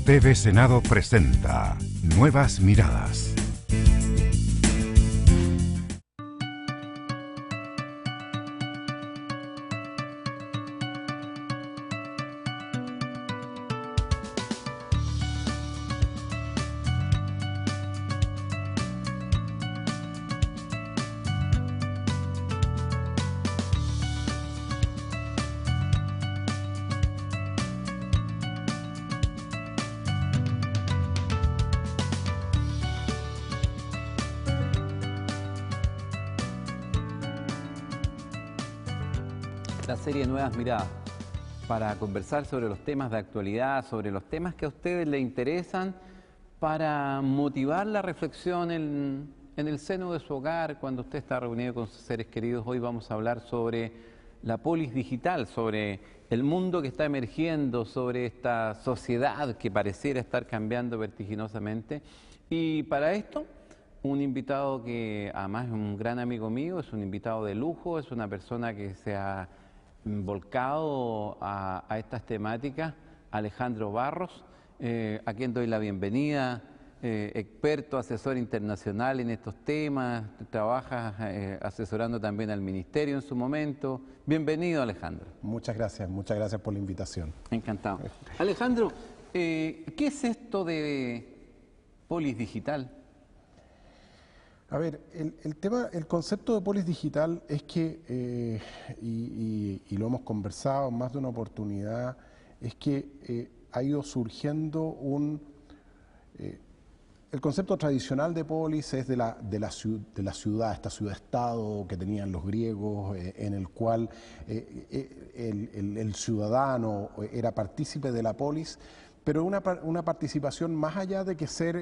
TV Senado presenta Nuevas Miradas. La serie Nuevas Miradas, para conversar sobre los temas de actualidad, sobre los temas que a ustedes les interesan, para motivar la reflexión en el seno de su hogar, cuando usted está reunido con sus seres queridos. Hoy vamos a hablar sobre la polis digital, sobre el mundo que está emergiendo, sobre esta sociedad que pareciera estar cambiando vertiginosamente. Y para esto, un invitado que además es un gran amigo mío, es un invitado de lujo, es una persona que se ha volcado a estas temáticas, Alejandro Barros, a quien doy la bienvenida, experto, asesor internacional en estos temas, trabaja asesorando también al ministerio en su momento. Bienvenido, Alejandro. Muchas gracias por la invitación. Encantado. Alejandro, ¿qué es esto de polis digital? A ver, el concepto de polis digital es que, y lo hemos conversado en más de una oportunidad, es que ha ido surgiendo el concepto tradicional de polis es de la ciudad, esta ciudad-estado que tenían los griegos, en el cual el ciudadano era partícipe de la polis, pero una participación más allá de que ser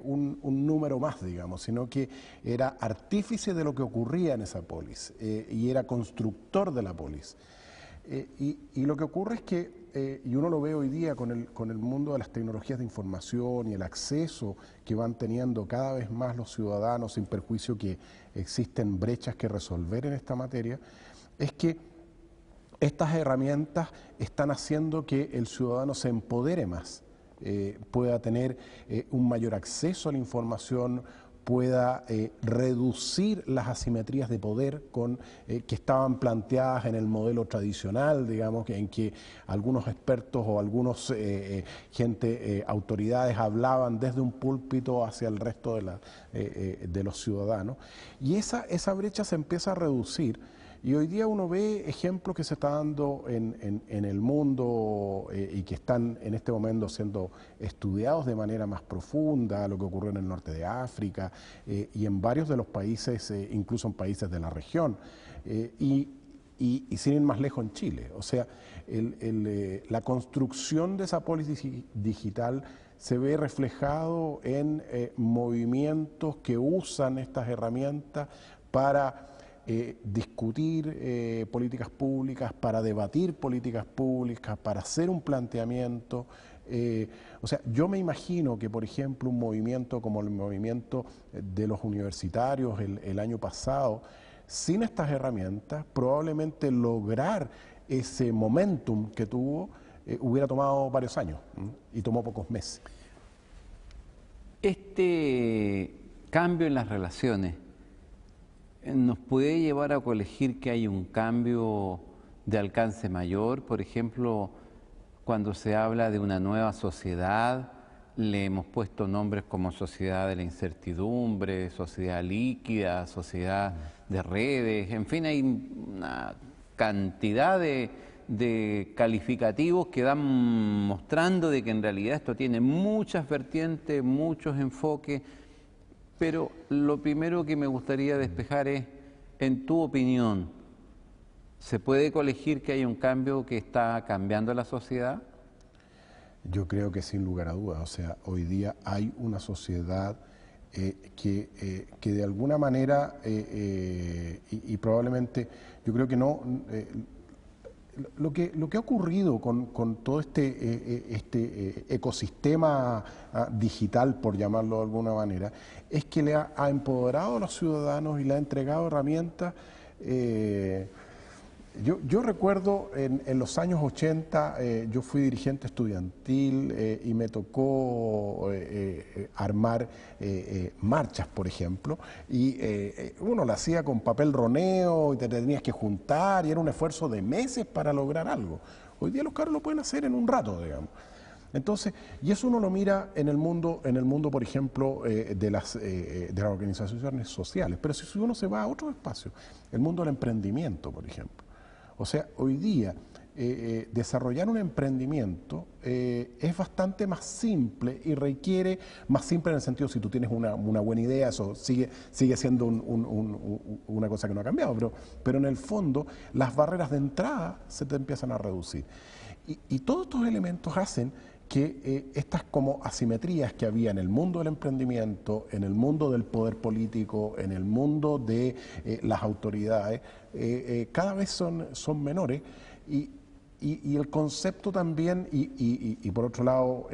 un número más, digamos, sino que era artífice de lo que ocurría en esa polis y era constructor de la polis. Y lo que ocurre es que, y uno lo ve hoy día con el mundo de las tecnologías de información y el acceso que van teniendo cada vez más los ciudadanos, sin perjuicio que existen brechas que resolver en esta materia, es que estas herramientas están haciendo que el ciudadano se empodere más, pueda tener un mayor acceso a la información, pueda reducir las asimetrías de poder que estaban planteadas en el modelo tradicional, digamos, en que algunos expertos o algunos autoridades hablaban desde un púlpito hacia el resto de los ciudadanos. Y esa brecha se empieza a reducir. Y hoy día uno ve ejemplos que se están dando en el mundo y que están en este momento siendo estudiados de manera más profunda, lo que ocurrió en el norte de África y en varios de los países, incluso en países de la región, y sin ir más lejos en Chile. O sea, la construcción de esa polis digital se ve reflejado en movimientos que usan estas herramientas para discutir políticas públicas, para debatir políticas públicas, para hacer un planteamiento. O sea, yo me imagino que, por ejemplo, un movimiento como el movimiento de los universitarios el año pasado, sin estas herramientas, probablemente lograr ese momentum que tuvo hubiera tomado varios años y tomó pocos meses. Este cambio en las relaciones nos puede llevar a colegir que hay un cambio de alcance mayor. Por ejemplo, cuando se habla de una nueva sociedad, le hemos puesto nombres como sociedad de la incertidumbre, sociedad líquida, sociedad de redes, en fin, hay una cantidad de calificativos que dan mostrando de que en realidad esto tiene muchas vertientes, muchos enfoques. Pero lo primero que me gustaría despejar es, en tu opinión, ¿se puede colegir que hay un cambio que está cambiando la sociedad? Yo creo que sin lugar a dudas. O sea, hoy día hay una sociedad que de alguna manera, y probablemente, yo creo que no... Lo que ha ocurrido con todo este ecosistema digital, por llamarlo de alguna manera, es que le ha empoderado a los ciudadanos y le ha entregado herramientas Yo recuerdo en los años 80, yo fui dirigente estudiantil y me tocó armar marchas, por ejemplo, y uno lo hacía con papel roneo y te tenías que juntar y era un esfuerzo de meses para lograr algo. Hoy día los carros lo pueden hacer en un rato, digamos. Entonces, y eso uno lo mira en el mundo, por ejemplo, de las organizaciones sociales, pero si uno se va a otro espacio, el mundo del emprendimiento, por ejemplo. O sea, hoy día desarrollar un emprendimiento es bastante más simple y requiere, más simple en el sentido, si tú tienes una buena idea, eso sigue siendo una cosa que no ha cambiado, pero en el fondo las barreras de entrada se te empiezan a reducir. Y todos estos elementos hacen que estas como asimetrías que había en el mundo del emprendimiento, en el mundo del poder político, en el mundo de las autoridades, cada vez son menores y el concepto también, y por otro lado,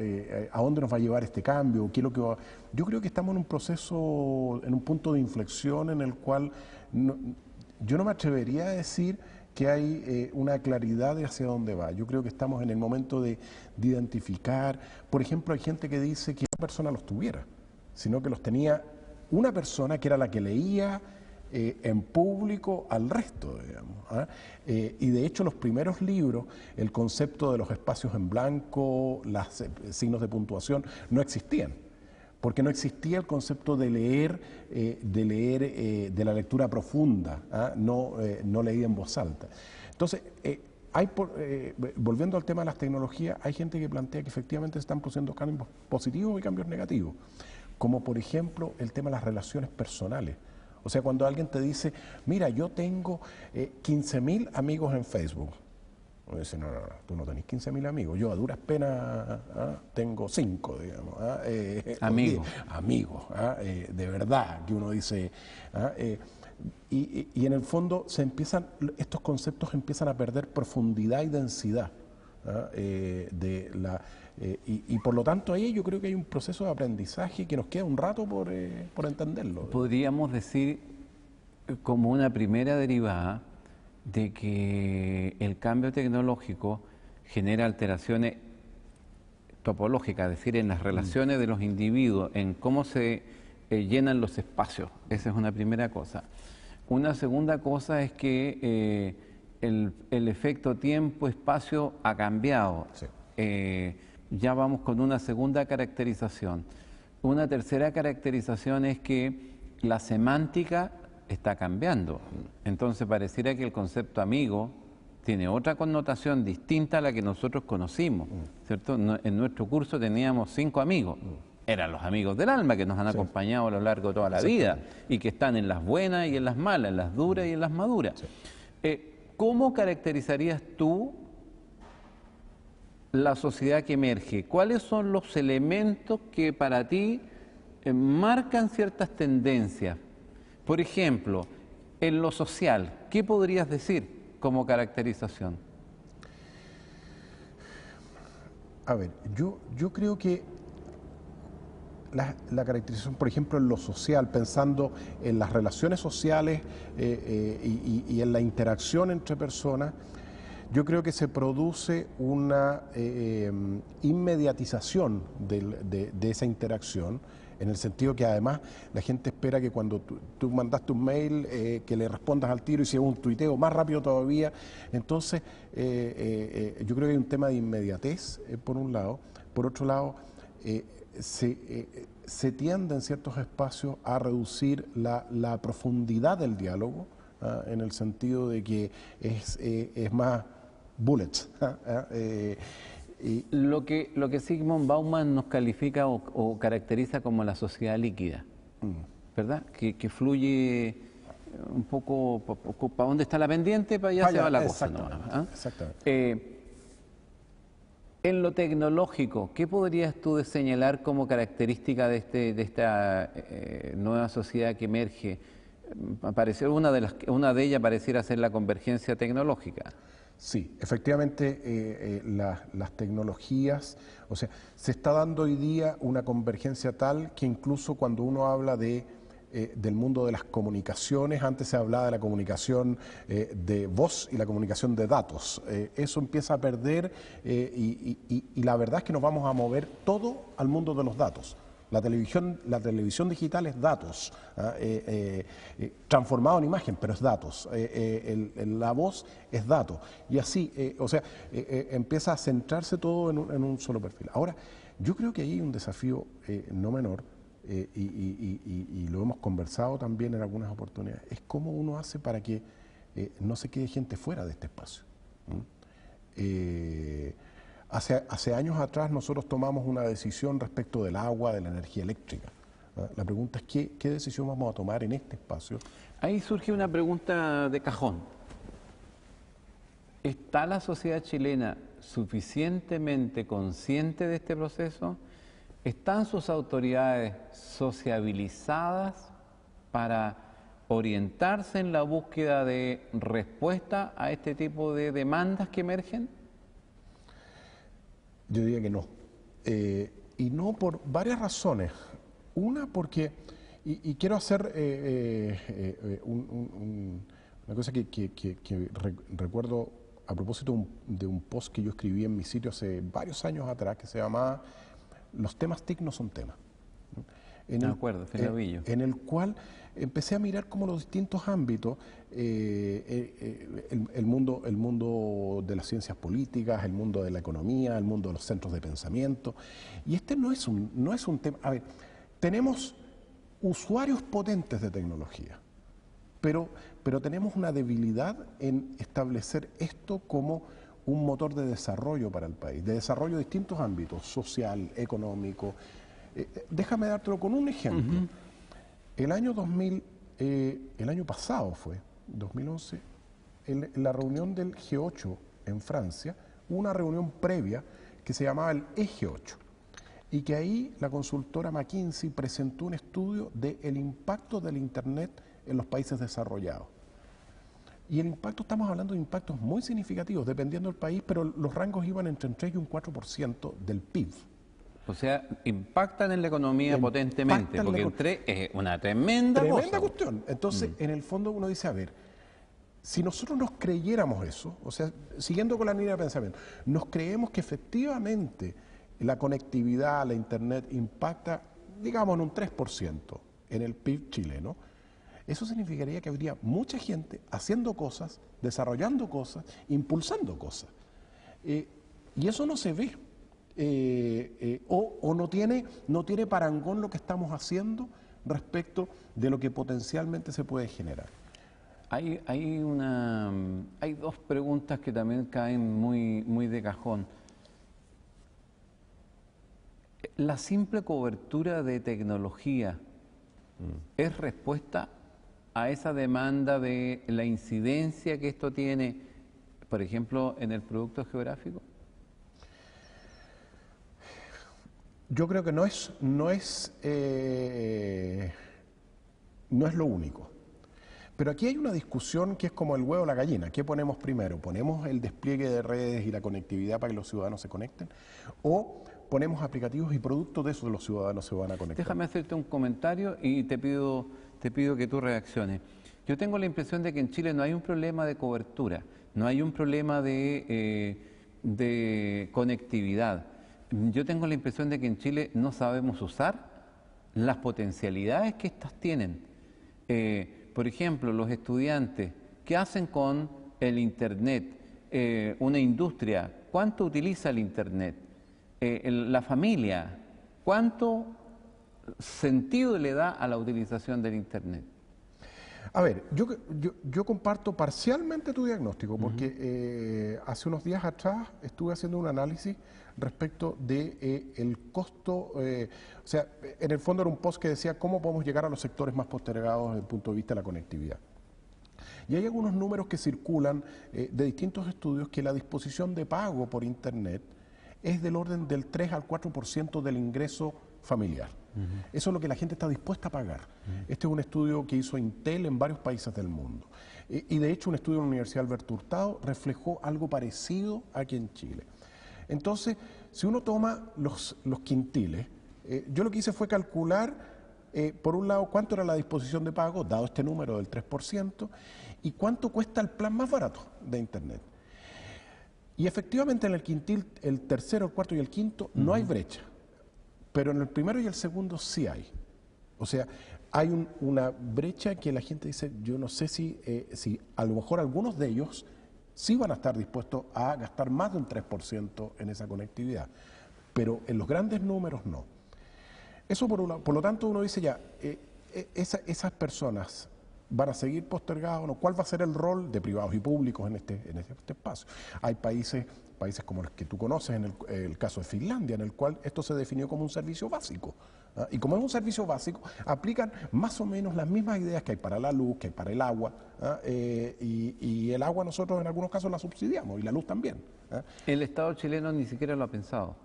¿a dónde nos va a llevar este cambio? ¿Qué es lo que va? Yo creo que estamos en un proceso, en un punto de inflexión en el cual yo no me atrevería a decir que hay una claridad de hacia dónde va. Yo creo que estamos en el momento de identificar. Por ejemplo, hay gente que dice que una persona los tuviera, sino que los tenía una persona que era la que leía en público al resto, digamos. Y de hecho los primeros libros, el concepto de los espacios en blanco, los signos de puntuación, no existían. Porque no existía el concepto de leer de la lectura profunda, no leída en voz alta. Entonces, volviendo al tema de las tecnologías, hay gente que plantea que efectivamente se están produciendo cambios positivos y cambios negativos, como por ejemplo el tema de las relaciones personales. O sea, cuando alguien te dice, mira, yo tengo 15.000 amigos en Facebook. Uno dice, no, tú no tenés 15.000 amigos. Yo a duras penas tengo 5, digamos. Amigos. Amigos, de verdad, que uno dice. Y en el fondo estos conceptos empiezan a perder profundidad y densidad. Y por lo tanto ahí yo creo que hay un proceso de aprendizaje que nos queda un rato por entenderlo. Podríamos decir como una primera derivada de que el cambio tecnológico genera alteraciones topológicas, es decir, en las relaciones de los individuos, en cómo se llenan los espacios. Esa es una primera cosa. Una segunda cosa es que el efecto tiempo-espacio ha cambiado. Sí. Ya vamos con una segunda caracterización. Una tercera caracterización es que la semántica está cambiando. Entonces pareciera que el concepto amigo tiene otra connotación distinta a la que nosotros conocimos, ¿cierto? En nuestro curso teníamos 5 amigos. Eran los amigos del alma que nos han acompañado a lo largo de toda la vida y que están en las buenas y en las malas, en las duras y en las maduras. Sí. ¿Cómo caracterizarías tú la sociedad que emerge? ¿Cuáles son los elementos que para ti marcan ciertas tendencias? Por ejemplo, en lo social, ¿qué podrías decir como caracterización? A ver, yo creo que la caracterización, por ejemplo, en lo social, pensando en las relaciones sociales y en la interacción entre personas, yo creo que se produce una inmediatización de esa interacción, en el sentido que además la gente espera que cuando tú mandaste un mail que le respondas al tiro y si es un tuiteo más rápido todavía. Entonces yo creo que hay un tema de inmediatez por un lado. Por otro lado, se tiende en ciertos espacios a reducir la profundidad del diálogo, en el sentido de que es más bullets. Lo que Zygmunt Bauman nos califica o caracteriza como la sociedad líquida, ¿verdad? Que fluye un poco, para dónde está la pendiente, para allá se va la cosa. Exactamente. En lo tecnológico, ¿qué podrías tú señalar como característica de esta nueva sociedad que emerge? Una de ellas pareciera ser la convergencia tecnológica. Sí, efectivamente las tecnologías, o sea, se está dando hoy día una convergencia tal que incluso cuando uno habla de del mundo de las comunicaciones. Antes se hablaba de la comunicación de voz y la comunicación de datos. Eso empieza a perder y la verdad es que nos vamos a mover todo al mundo de los datos. La televisión digital es datos, transformado en imagen, pero es datos. La voz es datos. Y así, empieza a centrarse todo en un solo perfil. Ahora, yo creo que ahí hay un desafío no menor, y lo hemos conversado también en algunas oportunidades, es cómo uno hace para que no se quede gente fuera de este espacio. Hace años atrás nosotros tomamos una decisión respecto del agua, de la energía eléctrica. La pregunta es ¿qué decisión vamos a tomar en este espacio? Ahí surge una pregunta de cajón. ¿Está la sociedad chilena suficientemente consciente de este proceso? ¿Están sus autoridades sociabilizadas para orientarse en la búsqueda de respuesta a este tipo de demandas que emergen? Yo diría que no. Y no por varias razones. Una, porque, y quiero hacer una cosa que recuerdo a propósito de un post que yo escribí en mi sitio hace varios años atrás, que se llamaba Los temas TIC no son temas. De acuerdo, Felavillo. En el cual empecé a mirar cómo los distintos ámbitos, el mundo de las ciencias políticas, el mundo de la economía, el mundo de los centros de pensamiento, y este no es un tema. A ver, tenemos usuarios potentes de tecnología, pero tenemos una debilidad en establecer esto como un motor de desarrollo para el país, de desarrollo de distintos ámbitos, social, económico. Déjame dártelo con un ejemplo. El año 2000, el año pasado fue, 2011, en la reunión del G8 en Francia, hubo una reunión previa que se llamaba el EG8, y que ahí la consultora McKinsey presentó un estudio del impacto del Internet en los países desarrollados. Y el impacto, estamos hablando de impactos muy significativos, dependiendo del país, pero los rangos iban entre un 3 y un 4% del PIB. O sea, impactan en la economía potentemente, porque el 3 es una tremenda cuestión. Entonces, en el fondo uno dice, a ver, si nosotros nos creyéramos eso, o sea, siguiendo con la línea de pensamiento, nos creemos que efectivamente la conectividad, la Internet impacta, digamos, en un 3% en el PIB chileno, eso significaría que habría mucha gente haciendo cosas, desarrollando cosas, impulsando cosas. Y eso no se ve. O no tiene parangón lo que estamos haciendo respecto de lo que potencialmente se puede generar. Hay dos preguntas que también caen muy de cajón. ¿La simple cobertura de tecnología es respuesta a esa demanda de la incidencia que esto tiene, por ejemplo, en el producto geográfico? Yo creo que no es lo único. Pero aquí hay una discusión que es como el huevo o la gallina. ¿Qué ponemos primero? ¿Ponemos el despliegue de redes y la conectividad para que los ciudadanos se conecten? ¿O ponemos aplicativos y productos de eso los ciudadanos se van a conectar? Déjame hacerte un comentario y te pido que tú reacciones. Yo tengo la impresión de que en Chile no hay un problema de cobertura, no hay un problema de conectividad. Yo tengo la impresión de que en Chile no sabemos usar las potencialidades que estas tienen. Por ejemplo, los estudiantes, ¿qué hacen con el Internet? Una industria, ¿cuánto utiliza el Internet? La familia, ¿cuánto sentido le da a la utilización del Internet? A ver, yo comparto parcialmente tu diagnóstico, porque hace unos días atrás estuve haciendo un análisis respecto de el costo, o sea, en el fondo era un post que decía cómo podemos llegar a los sectores más postergados desde el punto de vista de la conectividad. Y hay algunos números que circulan de distintos estudios que la disposición de pago por Internet es del orden del 3 al 4% del ingreso familiar. Eso es lo que la gente está dispuesta a pagar. Este es un estudio que hizo Intel en varios países del mundo. Y de hecho un estudio de la Universidad Alberto Hurtado reflejó algo parecido aquí en Chile. Entonces, si uno toma los quintiles, yo lo que hice fue calcular por un lado, cuánto era la disposición de pago, dado este número del 3%, y cuánto cuesta el plan más barato de Internet. Y efectivamente en el quintil, el tercero, el cuarto y el quinto, no hay brecha, pero en el primero y el segundo sí hay. O sea, hay una brecha que la gente dice, yo no sé si a lo mejor algunos de ellos sí van a estar dispuestos a gastar más de un 3% en esa conectividad, pero en los grandes números no. Eso por un lado. Por lo tanto, uno dice ya, esas personas van a seguir postergadas o no. ¿Cuál va a ser el rol de privados y públicos en este espacio? Hay países como los que tú conoces, en el caso de Finlandia, en el cual esto se definió como un servicio básico. Y como es un servicio básico, aplican más o menos las mismas ideas que hay para la luz, que hay para el agua. Y el agua nosotros en algunos casos la subsidiamos, y la luz también. El Estado chileno ni siquiera lo ha pensado.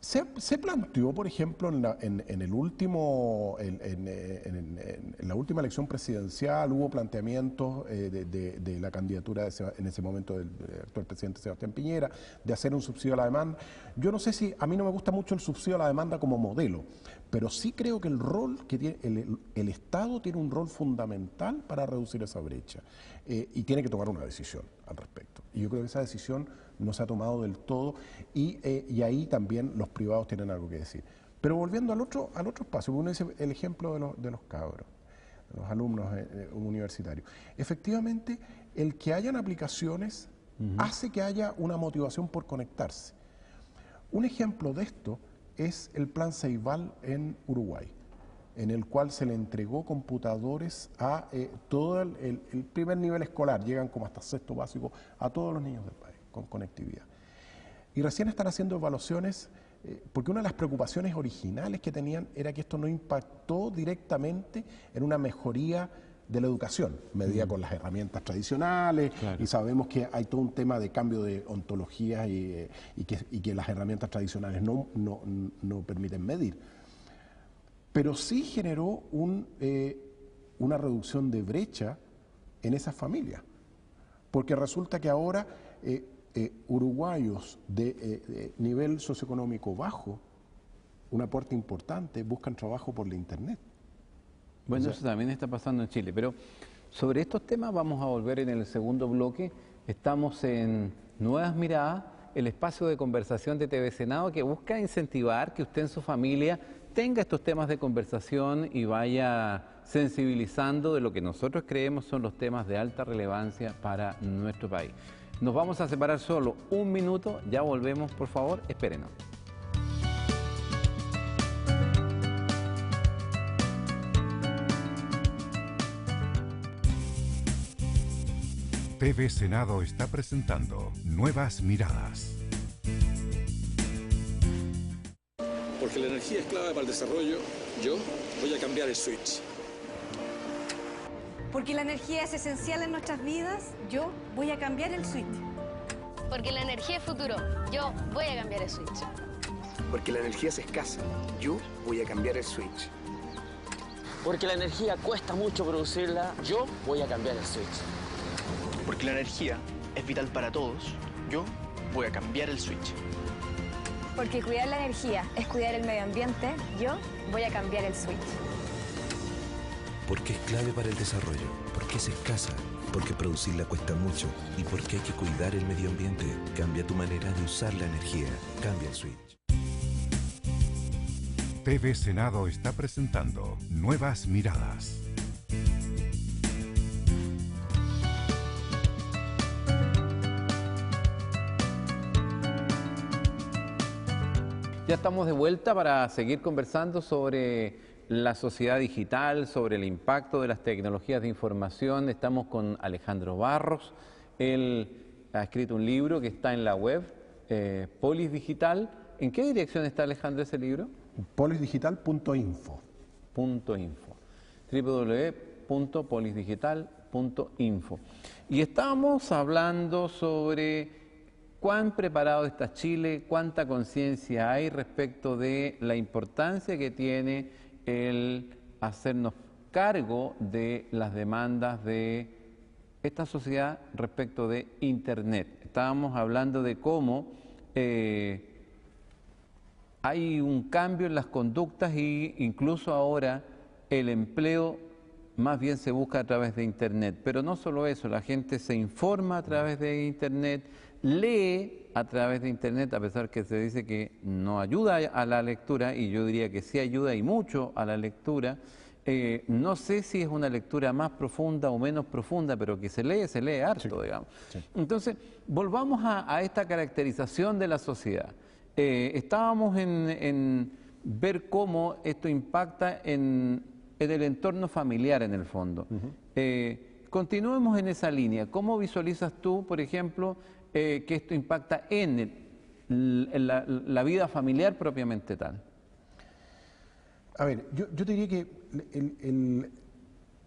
Se planteó, por ejemplo, en la última elección presidencial, hubo planteamientos de la candidatura en ese momento del actual presidente Sebastián Piñera, de hacer un subsidio a la demanda. Yo no sé si, a mí no me gusta mucho el subsidio a la demanda como modelo, pero sí creo que el rol que tiene el Estado tiene un rol fundamental para reducir esa brecha, y tiene que tomar una decisión al respecto. Y yo creo que esa decisión no se ha tomado del todo, y ahí también los privados tienen algo que decir. Pero volviendo al otro espacio, uno dice el ejemplo de los cabros, de los alumnos universitarios. Efectivamente, el que hayan aplicaciones hace que haya una motivación por conectarse. Un ejemplo de esto es el Plan Ceibal en Uruguay, en el cual se le entregó computadores a todo el primer nivel escolar, llegan como hasta sexto básico, a todos los niños del país, con conectividad. Y recién están haciendo evaluaciones, porque una de las preocupaciones originales que tenían era que esto no impactó directamente en una mejoría de la educación, medida con las herramientas tradicionales, claro. Y sabemos que hay todo un tema de cambio de ontología y que las herramientas tradicionales no permiten medir. Pero sí generó una reducción de brecha en esas familias, porque resulta que ahora uruguayos de nivel socioeconómico bajo, un aporte importante, buscan trabajo por la Internet. Bueno, eso también está pasando en Chile, pero sobre estos temas vamos a volver en el segundo bloque. Estamos en Nuevas Miradas, el espacio de conversación de TV Senado que busca incentivar que usted en su familia tenga estos temas de conversación y vaya sensibilizando de lo que nosotros creemos son los temas de alta relevancia para nuestro país. Nos vamos a separar solo un minuto, ya volvemos, por favor, espérenos. TV Senado está presentando Nuevas Miradas. Porque la energía es clave para el desarrollo, yo voy a cambiar el switch. Porque la energía es esencial en nuestras vidas, yo voy a cambiar el switch. Porque la energía es futuro, yo voy a cambiar el switch. Porque la energía es escasa, yo voy a cambiar el switch. Porque la energía cuesta mucho producirla, yo voy a cambiar el switch. Porque la energía es vital para todos, yo voy a cambiar el switch. Porque cuidar la energía es cuidar el medio ambiente, yo voy a cambiar el switch. Porque es clave para el desarrollo, porque es escasa, porque producirla cuesta mucho y porque hay que cuidar el medio ambiente. Cambia tu manera de usar la energía, cambia el switch. TV Senado está presentando Nuevas Miradas. Ya estamos de vuelta para seguir conversando sobre la sociedad digital, sobre el impacto de las tecnologías de información. Estamos con Alejandro Barros. Él ha escrito un libro que está en la web, Polis Digital. ¿En qué dirección está, Alejandro, ese libro? Polisdigital.info. www.polisdigital.info. Y estábamos hablando sobre cuán preparado está Chile, cuánta conciencia hay respecto de la importancia que tiene el hacernos cargo de las demandas de esta sociedad respecto de Internet. Estábamos hablando de cómo hay un cambio en las conductas e incluso ahora el empleo más bien se busca a través de Internet. Pero no solo eso, la gente se informa a través de Internet, lee a través de Internet, a pesar que se dice que no ayuda a la lectura, y yo diría que sí ayuda y mucho a la lectura. No sé si es una lectura más profunda o menos profunda, pero que se lee harto, sí, digamos. Sí. Entonces, volvamos a esta caracterización de la sociedad. Estábamos en ver cómo esto impacta en el entorno familiar, en el fondo. Continuemos en esa línea. ¿Cómo visualizas tú, por ejemplo, que esto impacta en la vida familiar propiamente tal? A ver, yo diría que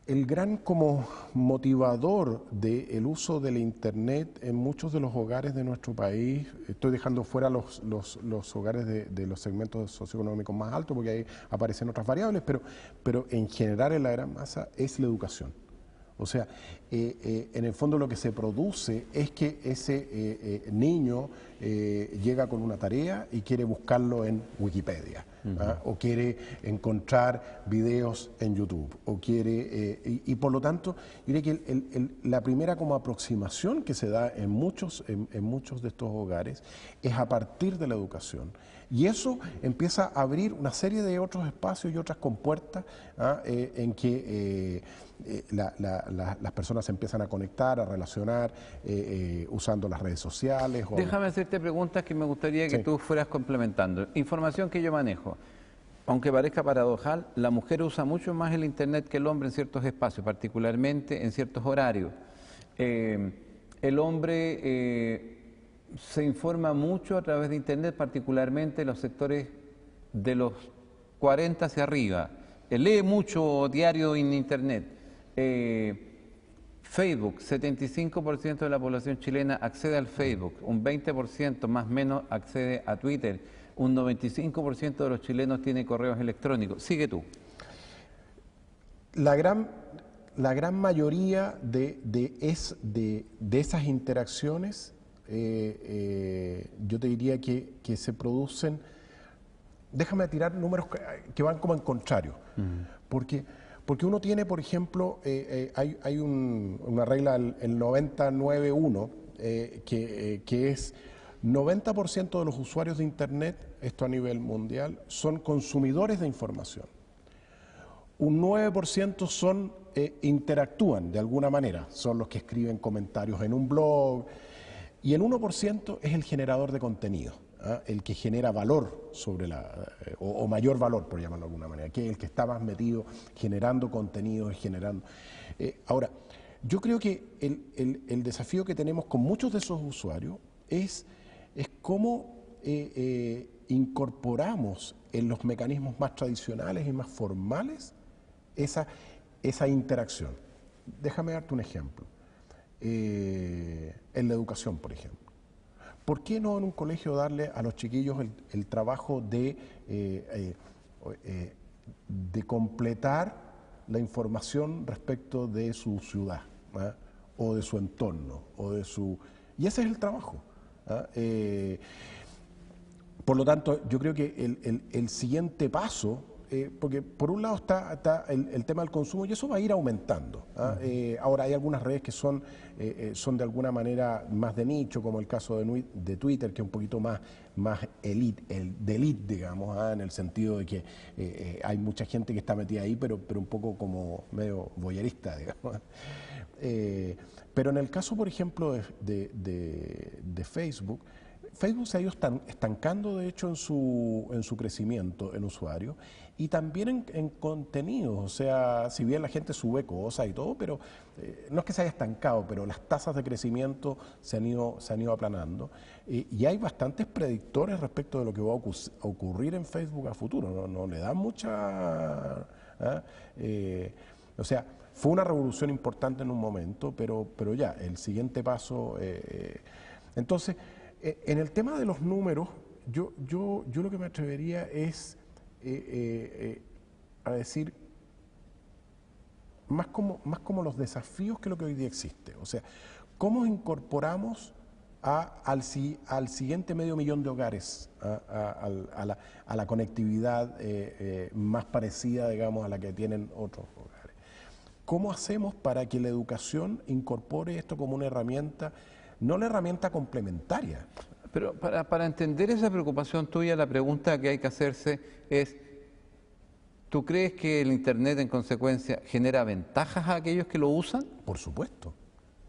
el gran como motivador del uso del Internet en muchos de los hogares de nuestro país, estoy dejando fuera los hogares de los segmentos socioeconómicos más altos porque ahí aparecen otras variables, pero en general en la gran masa es la educación. O sea, en el fondo lo que se produce es que ese niño llega con una tarea y quiere buscarlo en Wikipedia, o quiere encontrar videos en YouTube, o quiere, y por lo tanto, yo diría que la primera como aproximación que se da en muchos de estos hogares es a partir de la educación. Y eso empieza a abrir una serie de otros espacios y otras compuertas en que las personas se empiezan a conectar, a relacionar, usando las redes sociales. Déjame hacerte preguntas que me gustaría que tú fueras complementando. Información que yo manejo. Aunque parezca paradojal, la mujer usa mucho más el Internet que el hombre en ciertos espacios, particularmente en ciertos horarios. El hombre se informa mucho a través de Internet, particularmente en los sectores de los 40 hacia arriba. Lee mucho diario en Internet. Facebook, 75% de la población chilena accede al Facebook, un 20% más o menos accede a Twitter, un 95% de los chilenos tiene correos electrónicos. Sigue tú. La gran mayoría de esas interacciones, yo te diría que se producen, déjame tirar números que van como en contrario, porque uno tiene, por ejemplo, hay una regla, el 90-9-1, que es 90% de los usuarios de Internet, esto a nivel mundial, son consumidores de información. Un 9% interactúan de alguna manera, son los que escriben comentarios en un blog, y el 1% es el generador de contenido, el que genera valor sobre o mayor valor, por llamarlo de alguna manera, que es el que está más metido generando contenido, ahora, yo creo que el desafío que tenemos con muchos de esos usuarios es cómo incorporamos en los mecanismos más tradicionales y más formales esa interacción. Déjame darte un ejemplo. En la educación, por ejemplo. ¿Por qué no en un colegio darle a los chiquillos el trabajo de completar la información respecto de su ciudad, o de su entorno, y ese es el trabajo? Por lo tanto, yo creo que el siguiente paso, porque por un lado está el tema del consumo y eso va a ir aumentando. Ahora hay algunas redes que son de alguna manera más de nicho, como el caso de Twitter, que es un poquito más elite, de elite, digamos, en el sentido de que hay mucha gente que está metida ahí, pero un poco como medio voyerista, digamos. Pero en el caso, por ejemplo, de Facebook se ha ido estancando, de hecho, en su crecimiento en usuarios y también en contenidos. O sea, si bien la gente sube cosas y todo, pero no es que se haya estancado, pero las tasas de crecimiento se han ido aplanando. Y hay bastantes predictores respecto de lo que va a ocurrir en Facebook a futuro. No le dan mucha... o sea, fue una revolución importante en un momento, pero ya, el siguiente paso... entonces... en el tema de los números, yo lo que me atrevería es a decir más como los desafíos que lo que hoy día existe. O sea, ¿cómo incorporamos al siguiente medio millón de hogares, a la conectividad más parecida, digamos, a la que tienen otros hogares. ¿Cómo hacemos para que la educación incorpore esto como una herramienta, no una herramienta complementaria? Pero para entender esa preocupación tuya, la pregunta que hay que hacerse es, ¿tú crees que el Internet en consecuencia genera ventajas a aquellos que lo usan? Por supuesto,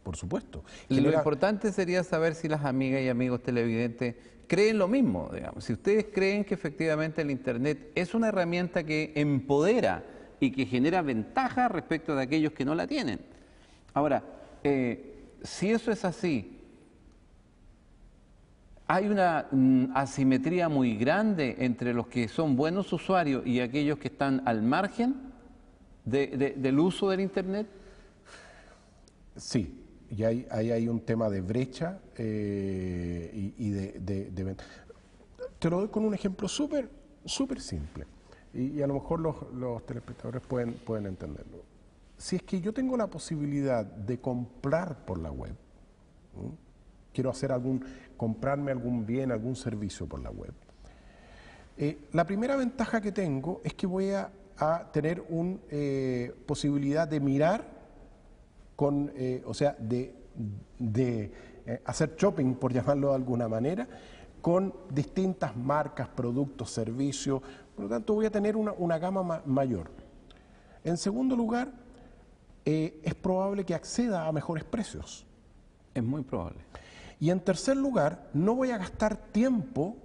por supuesto. Y lo importante sería saber si las amigas y amigos televidentes creen lo mismo, digamos. Si ustedes creen que efectivamente el Internet es una herramienta que empodera y que genera ventajas respecto de aquellos que no la tienen. Ahora, si eso es así, hay una asimetría muy grande entre los que son buenos usuarios y aquellos que están al margen del uso del Internet. Sí, y ahí hay un tema de brecha y de... Te lo doy con un ejemplo súper simple y a lo mejor los telespectadores pueden entenderlo. Si es que yo tengo la posibilidad de comprar por la web, quiero hacer comprarme algún bien, algún servicio por la web. La primera ventaja que tengo es que voy a tener una posibilidad de mirar, o sea, de hacer shopping, por llamarlo de alguna manera, con distintas marcas, productos, servicios. Por lo tanto, voy a tener una gama mayor. En segundo lugar, es probable que acceda a mejores precios. Es muy probable. Y en tercer lugar, no voy a gastar tiempo,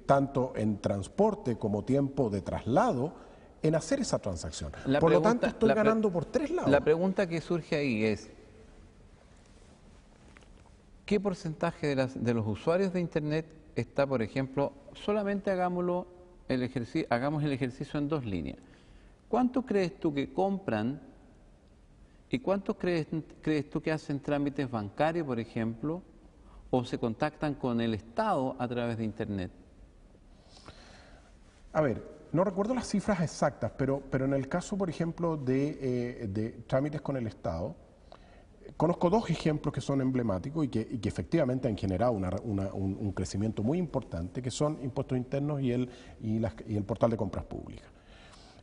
tanto en transporte como tiempo de traslado, en hacer esa transacción. Por lo tanto, estoy ganando por tres lados. La pregunta que surge ahí es, ¿qué porcentaje de los usuarios de Internet está, por ejemplo, solamente hagamos el ejercicio en dos líneas? ¿Cuánto crees tú que compran y cuántos crees tú que hacen trámites bancarios, por ejemplo, o se contactan con el Estado a través de Internet? A ver, no recuerdo las cifras exactas, pero en el caso, por ejemplo, de trámites con el Estado, conozco dos ejemplos que son emblemáticos y que efectivamente han generado un crecimiento muy importante, que son Impuestos Internos y el portal de compras públicas.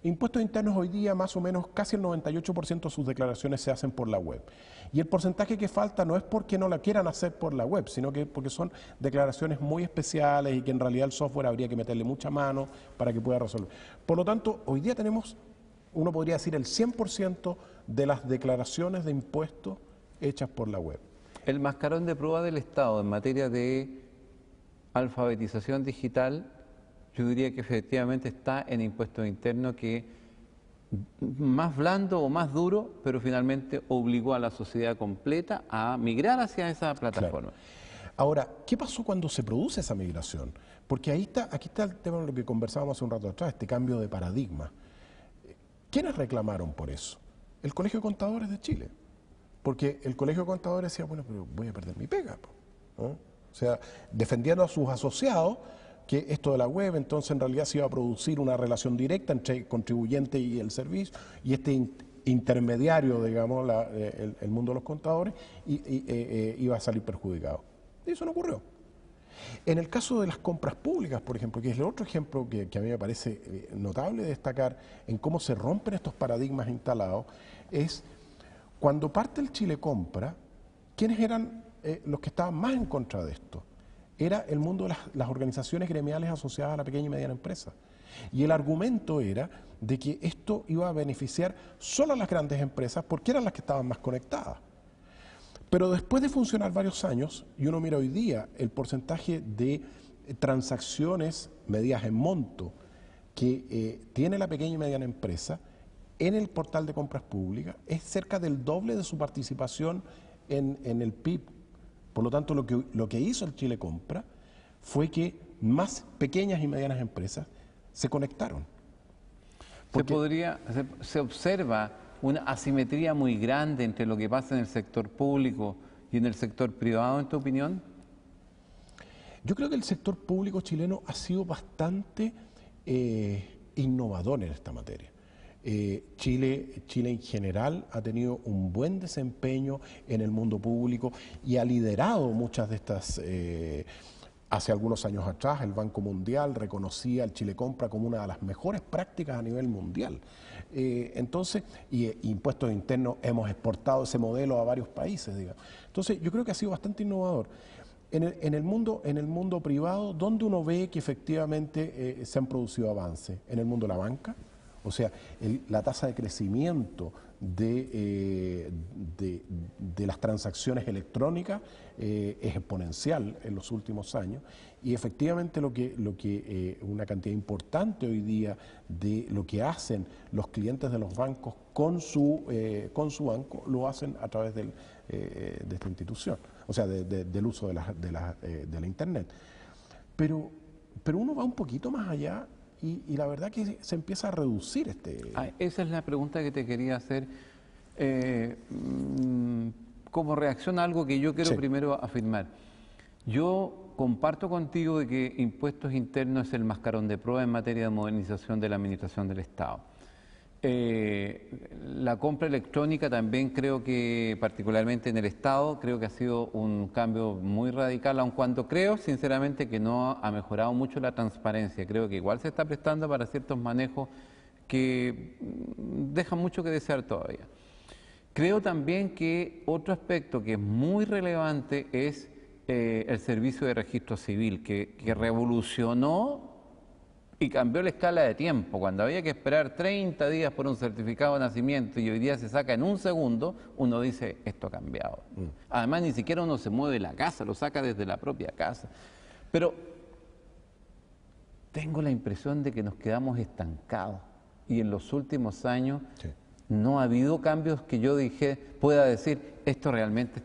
Impuestos Internos hoy día más o menos casi el 98% de sus declaraciones se hacen por la web. Y el porcentaje que falta no es porque no la quieran hacer por la web, sino que porque son declaraciones muy especiales y que en realidad el software habría que meterle mucha mano para que pueda resolver. Por lo tanto, hoy día tenemos, uno podría decir, el 100% de las declaraciones de impuestos hechas por la web. El mascarón de prueba del Estado en materia de alfabetización digital, yo diría que efectivamente está en impuestos internos, que más blando o más duro, pero finalmente obligó a la sociedad completa a migrar hacia esa plataforma. Claro. Ahora, ¿qué pasó cuando se produce esa migración? Porque aquí está el tema de lo que conversábamos hace un rato atrás, este cambio de paradigma. ¿Quiénes reclamaron por eso? El Colegio de Contadores de Chile. Porque el Colegio de Contadores decía, bueno, pero voy a perder mi pega, ¿no? O sea, defendiendo a sus asociados que esto de la web, entonces en realidad se iba a producir una relación directa entre el contribuyente y el servicio, y este intermediario, digamos, el mundo de los contadores, iba a salir perjudicado. Y eso no ocurrió. En el caso de las compras públicas, por ejemplo, que es el otro ejemplo que a mí me parece notable destacar en cómo se rompen estos paradigmas instalados, es cuando parte el Chile Compra, ¿quiénes eran los que estaban más en contra de esto? Era el mundo de las organizaciones gremiales asociadas a la pequeña y mediana empresa. Y el argumento era de que esto iba a beneficiar solo a las grandes empresas porque eran las que estaban más conectadas. Pero después de funcionar varios años, y uno mira hoy día el porcentaje de transacciones medidas en monto que tiene la pequeña y mediana empresa en el portal de compras públicas, es cerca del doble de su participación en el PIB. Por lo tanto, lo que hizo el Chile Compra fue que más pequeñas y medianas empresas se conectaron. Se observa una asimetría muy grande entre lo que pasa en el sector público y en el sector privado, en tu opinión. Yo creo que el sector público chileno ha sido bastante innovador en esta materia. Chile en general ha tenido un buen desempeño en el mundo público y ha liderado muchas de estas... Hace algunos años atrás el Banco Mundial reconocía el Chile Compra como una de las mejores prácticas a nivel mundial. Entonces, impuestos internos, hemos exportado ese modelo a varios países, digamos. Entonces, yo creo que ha sido bastante innovador. En el mundo privado, ¿dónde uno ve que efectivamente se han producido avances? En el mundo de la banca, o sea, la tasa de crecimiento de las transacciones electrónicas es exponencial en los últimos años, y efectivamente una cantidad importante hoy día de lo que hacen los clientes de los bancos con su banco lo hacen a través de esta institución, o sea, del uso de la Internet. Pero uno va un poquito más allá. Y la verdad que se empieza a reducir esa es la pregunta que te quería hacer. Como reacción a algo que yo quiero primero afirmar. Yo comparto contigo de que impuestos internos es el mascarón de prueba en materia de modernización de la administración del Estado. La compra electrónica también creo que, particularmente en el Estado, creo que ha sido un cambio muy radical, aun cuando creo sinceramente que no ha mejorado mucho la transparencia. Creo que igual se está prestando para ciertos manejos que dejan mucho que desear todavía. Creo también que otro aspecto que es muy relevante es el servicio de registro civil, que revolucionó y cambió la escala de tiempo. Cuando había que esperar 30 días por un certificado de nacimiento y hoy día se saca en un segundo, uno dice, esto ha cambiado. Además, ni siquiera uno se mueve de la casa, lo saca desde la propia casa. Pero tengo la impresión de que nos quedamos estancados y en los últimos años no ha habido cambios que yo pueda decir, esto realmente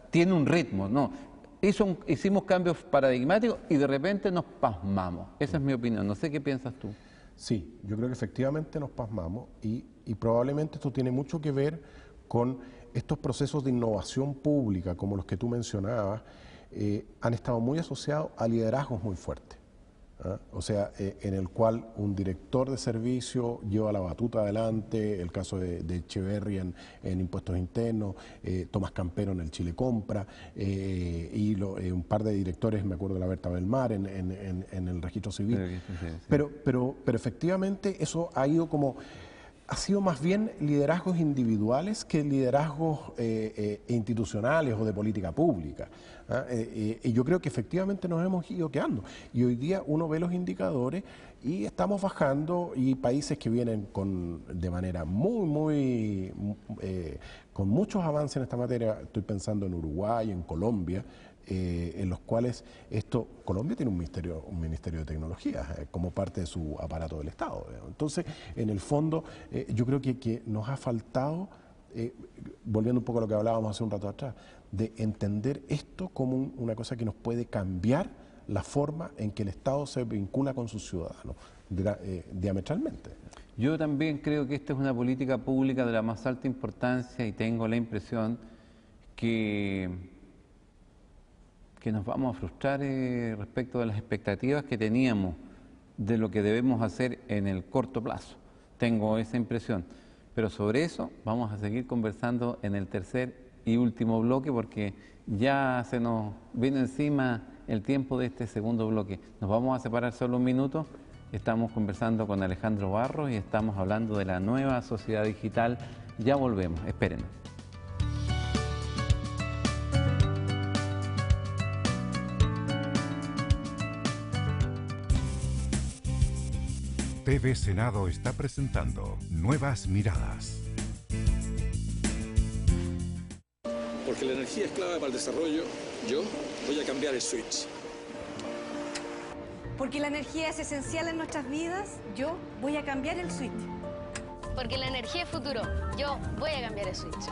tiene un ritmo, no. Hicimos cambios paradigmáticos y de repente nos pasmamos. Esa es mi opinión. No sé qué piensas tú. Sí, yo creo que efectivamente nos pasmamos y probablemente esto tiene mucho que ver con estos procesos de innovación pública, como los que tú mencionabas, han estado muy asociados a liderazgos muy fuertes. O sea, en el cual un director de servicio lleva la batuta adelante, el caso de Echeverry en impuestos internos, Tomás Campero en el Chile Compra, y un par de directores, me acuerdo de la Berta Belmar en el registro civil. Pero efectivamente eso ha sido más bien liderazgos individuales que liderazgos institucionales o de política pública. Y yo creo que efectivamente nos hemos ido quedando. Y hoy día uno ve los indicadores y estamos bajando, y países que vienen de manera con muchos avances en esta materia, estoy pensando en Uruguay, en Colombia, en los cuales Colombia tiene un ministerio de tecnología como parte de su aparato del Estado. Entonces, en el fondo, yo creo que nos ha faltado, volviendo un poco a lo que hablábamos hace un rato atrás, de entender esto como una cosa que nos puede cambiar la forma en que el Estado se vincula con sus ciudadanos, diametralmente. Yo también creo que esta es una política pública de la más alta importancia y tengo la impresión que nos vamos a frustrar respecto de las expectativas que teníamos de lo que debemos hacer en el corto plazo. Tengo esa impresión. Pero sobre eso vamos a seguir conversando en el tercer y último bloque, porque ya se nos viene encima el tiempo de este segundo bloque. Nos vamos a separar solo un minuto. Estamos conversando con Alejandro Barros y estamos hablando de la nueva sociedad digital. Ya volvemos, espérenos. TV Senado está presentando Nuevas Miradas. Porque la energía es clave para el desarrollo, yo voy a cambiar el switch. Porque la energía es esencial en nuestras vidas, yo voy a cambiar el switch. Porque la energía es futuro, yo voy a cambiar el switch.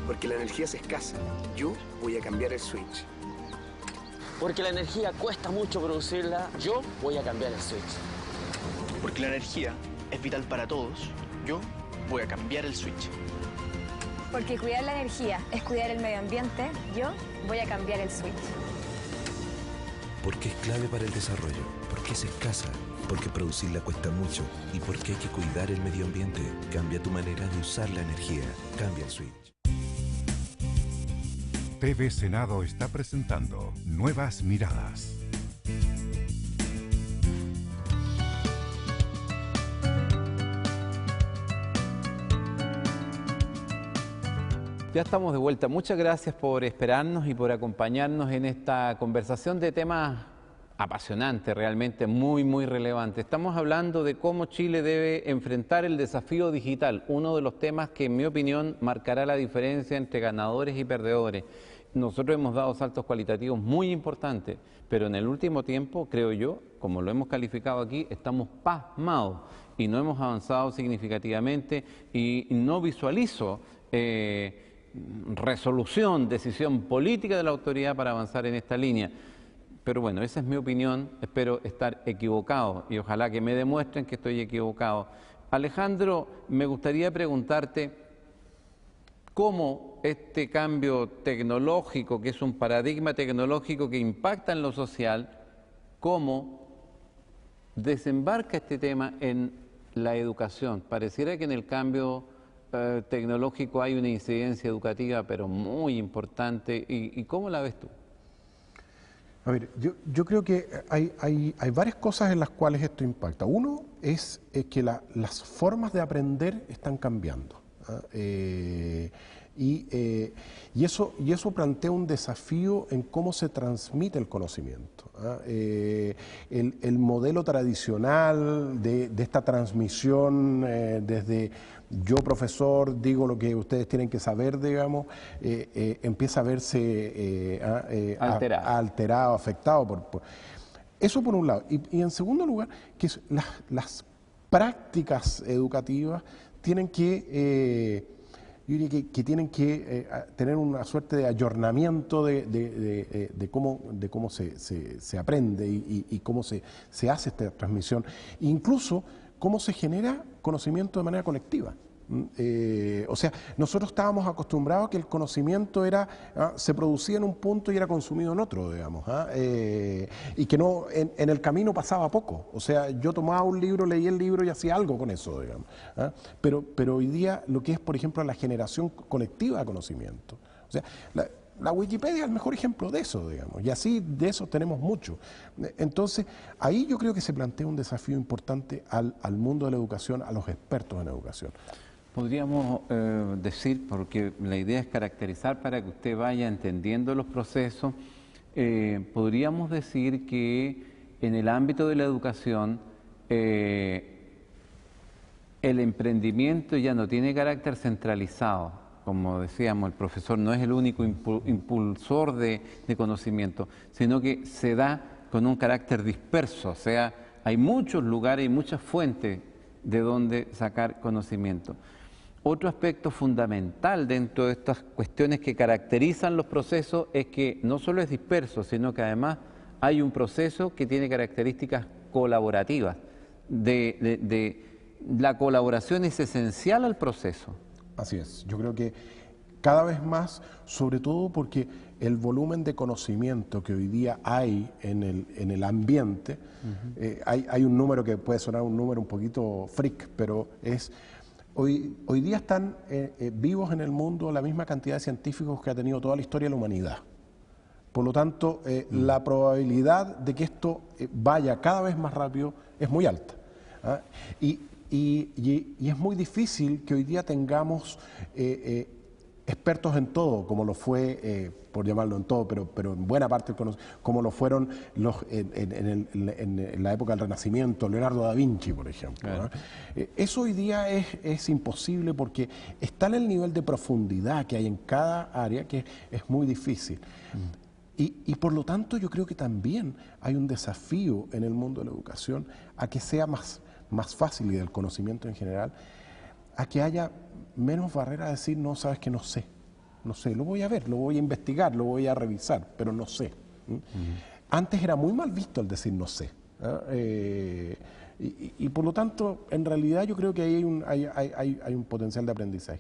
Porque la energía es escasa, yo voy a cambiar el switch. Porque la energía cuesta mucho producirla, yo voy a cambiar el switch. Porque la energía es vital para todos, yo voy a cambiar el switch. Porque cuidar la energía es cuidar el medio ambiente, yo voy a cambiar el switch. Porque es clave para el desarrollo, porque es escasa, porque producirla cuesta mucho y porque hay que cuidar el medio ambiente. Cambia tu manera de usar la energía. Cambia el switch. TV Senado está presentando Nuevas Miradas. Ya estamos de vuelta. Muchas gracias por esperarnos y por acompañarnos en esta conversación de temas apasionantes, realmente muy relevantes. Estamos hablando de cómo Chile debe enfrentar el desafío digital, uno de los temas que en mi opinión marcará la diferencia entre ganadores y perdedores. Nosotros hemos dado saltos cualitativos muy importantes, pero en el último tiempo, creo yo, como lo hemos calificado aquí, estamos pasmados y no hemos avanzado significativamente y no visualizo resolución, decisión política de la autoridad para avanzar en esta línea. Pero bueno, esa es mi opinión, espero estar equivocado y ojalá que me demuestren que estoy equivocado. Alejandro, me gustaría preguntarte cómo este cambio tecnológico, que es un paradigma tecnológico que impacta en lo social, cómo desembarca este tema en la educación. Pareciera que en el cambio tecnológico hay una incidencia educativa, pero muy importante. ¿Y cómo la ves tú? A ver, yo creo que hay varias cosas en las cuales esto impacta. Uno es que las formas de aprender están cambiando. Y eso plantea un desafío en cómo se transmite el conocimiento. El modelo tradicional de esta transmisión desde yo profesor digo lo que ustedes tienen que saber, digamos, empieza a verse alterado, afectado por eso por un lado. Y en segundo lugar, que las prácticas educativas tienen que yo diría que tienen que tener una suerte de ayornamiento de cómo se aprende y cómo se hace esta transmisión, incluso cómo se genera conocimiento de manera colectiva. O sea, nosotros estábamos acostumbrados a que el conocimiento se producía en un punto y era consumido en otro, digamos, y que no en el camino pasaba poco. O sea, yo tomaba un libro, leía el libro y hacía algo con eso, digamos. Pero hoy día lo que es, por ejemplo, la generación colectiva de conocimiento. O sea, la Wikipedia es el mejor ejemplo de eso, digamos, y así de eso tenemos mucho. Entonces, ahí yo creo que se plantea un desafío importante al mundo de la educación, a los expertos en educación. Podríamos decir, porque la idea es caracterizar para que usted vaya entendiendo los procesos, podríamos decir que en el ámbito de la educación el emprendimiento ya no tiene carácter centralizado. Como decíamos, el profesor no es el único impulsor de conocimiento, sino que se da con un carácter disperso, o sea, hay muchos lugares y muchas fuentes de donde sacar conocimiento. Otro aspecto fundamental dentro de estas cuestiones que caracterizan los procesos es que no solo es disperso, sino que además hay un proceso que tiene características colaborativas. La colaboración es esencial al proceso. Así es, yo creo que cada vez más, sobre todo porque el volumen de conocimiento que hoy día hay en el ambiente, hay un número que puede sonar un número un poquito freak, pero es... Hoy día están vivos en el mundo la misma cantidad de científicos que ha tenido toda la historia de la humanidad. Por lo tanto, la probabilidad de que esto vaya cada vez más rápido es muy alta. Y es muy difícil que hoy día tengamos expertos en todo, como lo fue, por llamarlo en todo, pero en buena parte, como lo fueron en la época del Renacimiento, Leonardo da Vinci, por ejemplo. Claro. Eso hoy día es imposible porque está en el nivel de profundidad que hay en cada área que es muy difícil. Y por lo tanto yo creo que también hay un desafío en el mundo de la educación a que sea más fácil, y del conocimiento en general, a que haya menos barrera a decir, no, sabes que no sé, lo voy a ver, lo voy a investigar, lo voy a revisar, pero no sé. Antes era muy mal visto el decir no sé. Y por lo tanto, en realidad yo creo que ahí hay un potencial de aprendizaje.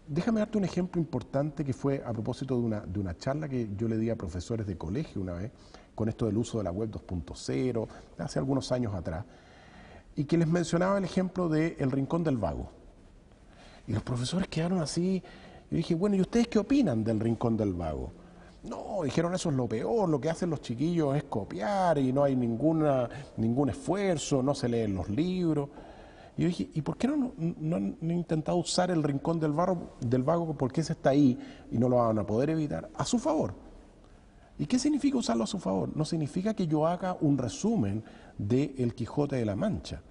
Déjame darte un ejemplo importante que fue a propósito de una charla que yo le di a profesores de colegio una vez, con esto del uso de la web 2.0, hace algunos años atrás. y que les mencionaba el ejemplo de El Rincón del Vago. Y los profesores quedaron así. Yo dije, bueno, ¿y ustedes qué opinan del Rincón del Vago? No, dijeron, eso es lo peor, lo que hacen los chiquillos es copiar y no hay ningún esfuerzo, no se leen los libros. Y yo dije, ¿y por qué no han intentado usar El Rincón del Vago, porque ese está ahí y no lo van a poder evitar, a su favor? ¿Y qué significa usarlo a su favor? No significa que yo haga un resumen de El Quijote de la Mancha.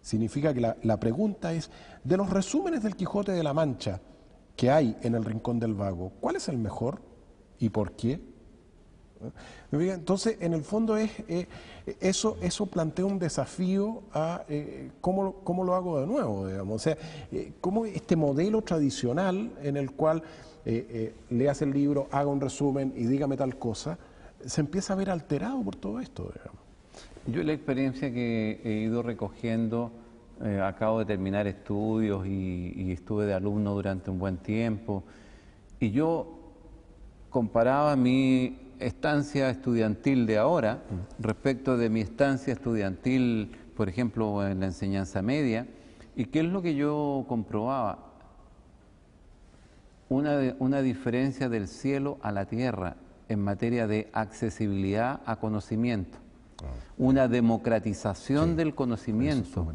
Significa que la pregunta es, de los resúmenes del Quijote de la Mancha que hay en El Rincón del Vago, ¿cuál es el mejor y por qué? Entonces, en el fondo eso plantea un desafío a cómo lo hago de nuevo, digamos. O sea, cómo este modelo tradicional en el cual leas el libro, haga un resumen y dígame tal cosa, se empieza a ver alterado por todo esto, digamos. Yo la experiencia que he ido recogiendo, acabo de terminar estudios y estuve de alumno durante un buen tiempo, y yo comparaba mi estancia estudiantil de ahora respecto de mi estancia estudiantil, por ejemplo, en la enseñanza media, y qué es lo que yo comprobaba. Una diferencia del cielo a la tierra en materia de accesibilidad a conocimiento, una democratización del conocimiento,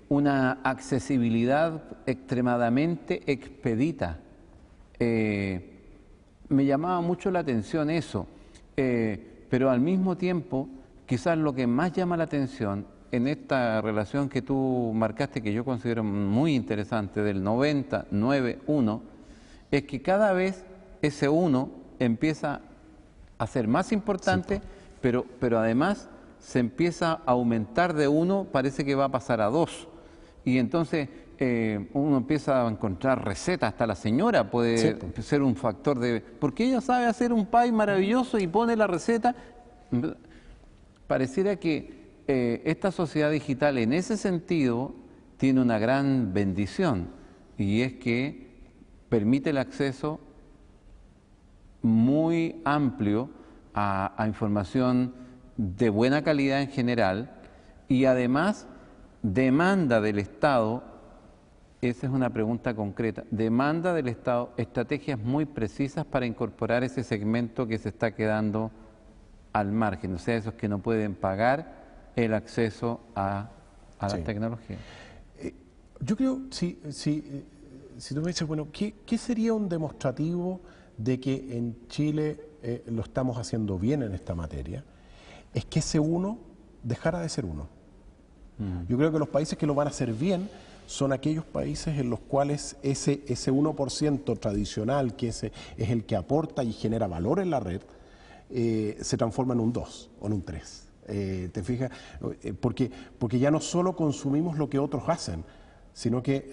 una accesibilidad extremadamente expedita. Me llamaba mucho la atención eso, pero al mismo tiempo, quizás lo que más llama la atención en esta relación que tú marcaste, que yo considero muy interesante, del 90-9-1, es que cada vez ese 1 empieza a ser más importante, pero además se empieza a aumentar de 1, parece que va a pasar a 2. Y entonces uno empieza a encontrar recetas, hasta la señora puede ser un factor de... Porque ella sabe hacer un pie maravilloso y pone la receta. Pareciera que esta sociedad digital en ese sentido tiene una gran bendición, y es que permite el acceso muy amplio a información de buena calidad en general, y además demanda del Estado, esa es una pregunta concreta, demanda del Estado estrategias muy precisas para incorporar ese segmento que se está quedando al margen, o sea, esos que no pueden pagar el acceso a la tecnología. Yo creo, si tú me dices, bueno, ¿qué sería un demostrativo de que en Chile lo estamos haciendo bien en esta materia? Es que ese 1 dejara de ser 1. Yo creo que los países que lo van a hacer bien son aquellos países en los cuales ese 1% tradicional, que es el que aporta y genera valor en la red, se transforma en un 2 o en un 3. ¿Te fijas? Porque ya no solo consumimos lo que otros hacen, sino que